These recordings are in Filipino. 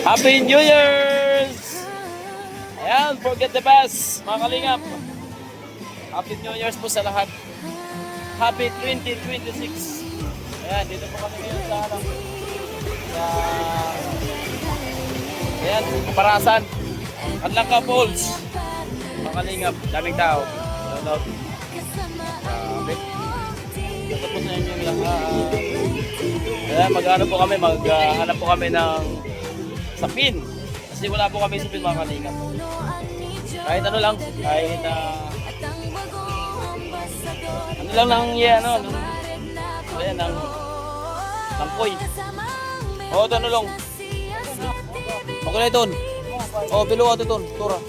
Happy New Year's! Ayan, forget the best, mga kalingap. Happy New Year's po sa lahat. Happy 2026. Ayan, dito po kami ngayon sa ayan, Kaparasan. Anlangka Falls. Mga kalingap, daming tao. Shoutout. Ito po sa inyo yung lahat. Ayan, maghanap po kami ng sapin. Kasi wala po kami sapin, mga kalingap. Kahit ano lang, kahit ano lang ng ayan, ng tangkoy. O, ito ano lang. Okay na ito. O, bilo ka ito, tura.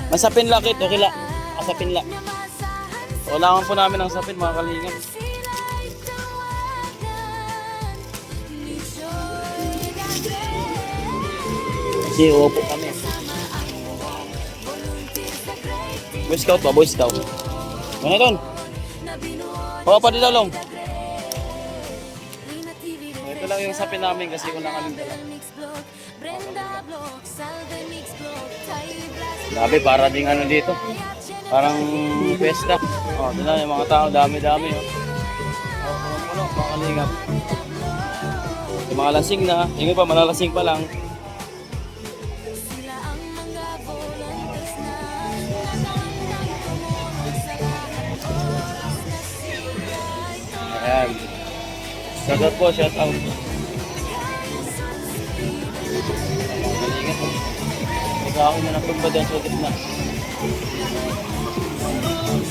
Masapin lakit, okay la. Masapin la. Kailangan po namin ng sapin, mga kalingap. Kasi upo kami. Boy Scout ba? Boy Scout. Ano ito? Baka pa dito lang. Ito lang yung sapin namin kasi kung nakaming dala. Grabe, para ding ano dito. Parang pesta. Oh, ito na yung mga tao, dami-dami. Puno-puno, mga kalingap. Yung mga lasing na, yung iba malalasing pa lang. Ayan. Shout out po, shout out. Ikaw ako na napunta dyan sa gitna.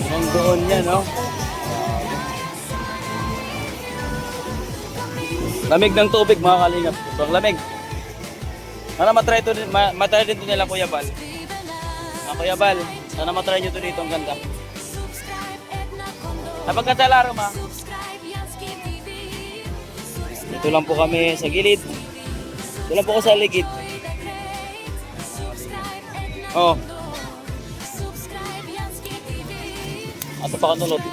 Ang doon yan, no? Lamig ng tubig, mga kalingap. Sobrang lamig. Sana matry din ito nila, Kuya Bal. Kuya Bal, sana matry nyo ito dito, ang ganda. Napagkatalaro, ma. Dito lang po kami sa gilid. Dito lang po ko sa ligid. Oh. Ato pa kanulot.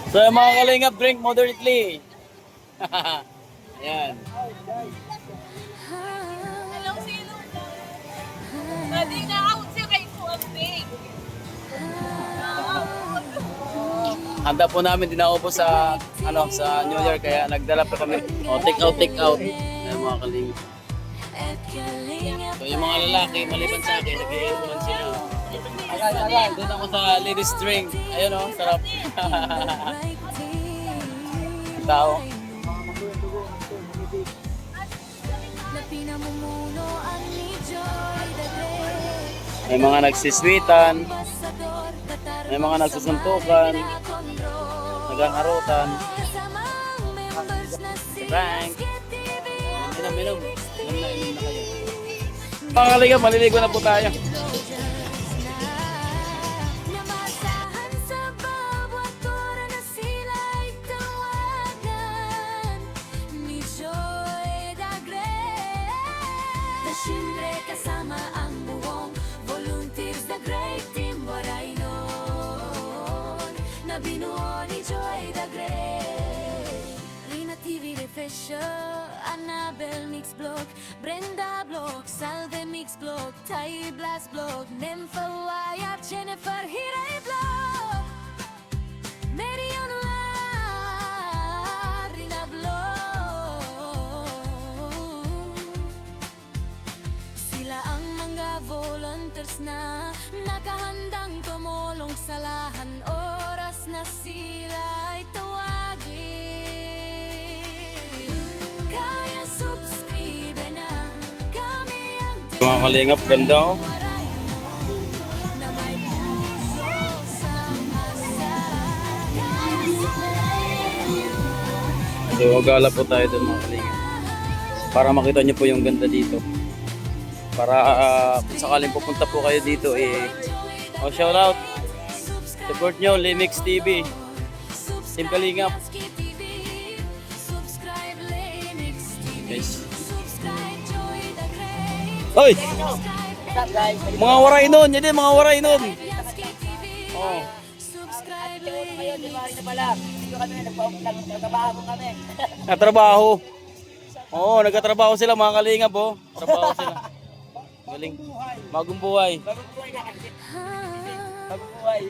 So yung mga kalingap, drink moderately. Ayan. Hello, sino? Pwede na out siya kay Kuwaping. Handa po namin dinaupo sa sa New Year kaya nagdala pa kami. O, take out. Ayan mga kalingap. So yung mga lalaki, maliban sa akin, nag-iinuman sila. Agal. Doon ako sa ladies drink. Ayun o, sarap. Tao. May mga nagsiswitan. May mga nagsusuntukan. Naghaharutan. Frank. Inom na kayo. Mga kalingap, maliligo na po tayo. Siyempre kasama ang buong volunteers, the great team, waray nun na binuo ni Joy the Great. Rina TV Refresher, Annabel Mix Blog, Brenda Blog, Salve Mix Blog, Tai Blast Blog, Nympha Wyatt, Jennifer Hiray Blog, Marion Rina Blog. Sila ang mga volunteers na nakahandang tumulong sa lahan oras na sila'y tawagin. Kaya subscribe na kami ang Mga kalingap, ganda o. na may puso sa masa. So, gala po tayo doon, mga kalingap. Para makita nyo po yung ganda dito. Para kung sakaling pupunta po kayo dito, shout out. Support nyo, Limix TV. Team Kalingap. Guys. Oy! Mga waray nun! Yan din, mga waray nun! Oh. ngayon, January na pala. Dito kami, nagtatrabaho kami. Natrabaho. Oo, nagkatrabaho sila mga kalingap po. Trabaho sila. Galing. Bagong buhay. Bagong buhay na kasi. Bagong buhay.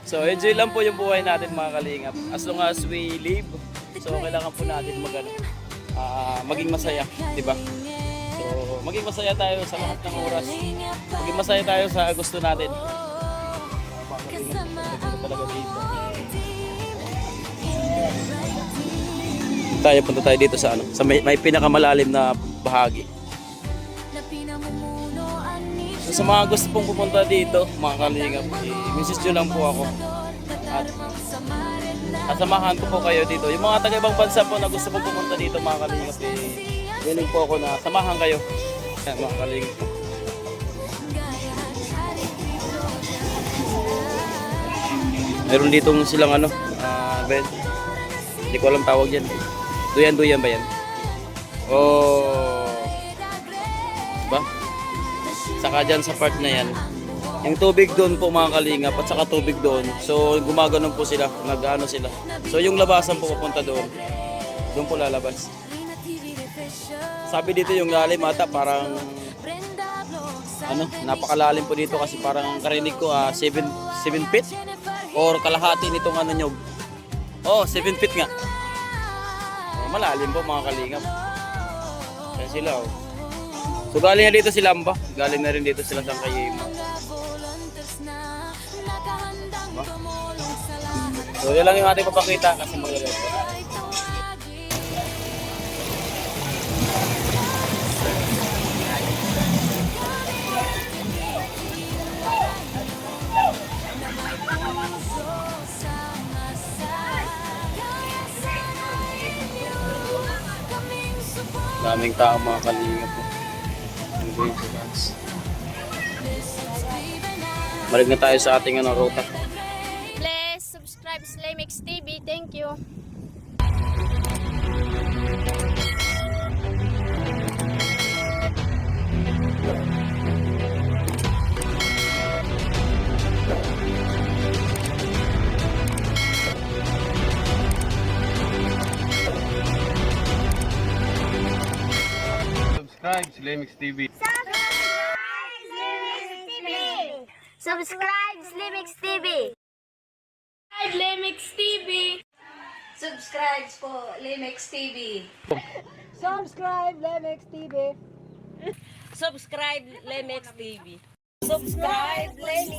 So, enjoy lang po yung buhay natin mga kalingap. As long as we live, so kailangan po natin maging masaya, di ba? So, maging masaya tayo sa lahat ng oras. Maging masaya tayo sa gusto natin. Talaga dito. Punta tayo dito sa sa may pinakamalalim na bahagi. So, sa mga gusto pong pupunta dito, mga kalingap, i-message nyo lang po ako. At kasamahan ko po kayo dito. Yung mga taga-ibang bansa po na gusto pong pumunta dito, mga kalingap, willing po ako na samahan kayo. Yan, mga kalingap. Meron ditong silang bed. Hindi ko alam tawag yan. Duyan-duyan ba yan? Oh. Diba? Saka dyan sa part na yan, yung tubig doon po mga kalingap at saka tubig doon. So gumaganon po sila, nag-ano sila. So yung labasan po papunta doon, doon po lalabas. Sabi dito yung lalim ata parang napakalalim po dito kasi parang karinig ko 7 feet or kalahati nitong nyog. Oh, 7 feet nga. Malalim po mga kalingap. Kaya sila So galing na dito si Lamba, galing na rin dito sila sa Kayima. So yun lang yung ating papakita kasi maglalaro po. Daming tao mga kalingap po. Balik na tayo sa ating ruta. Please subscribe Slimix TV. Thank you. Subscribe Slimix TV. Subscribe Slimix TV. Slimix TV. Subscribe po, Limex TV. Subscribe, Lemex TV. Subscribe Lemex TV. Subscribe, Lemex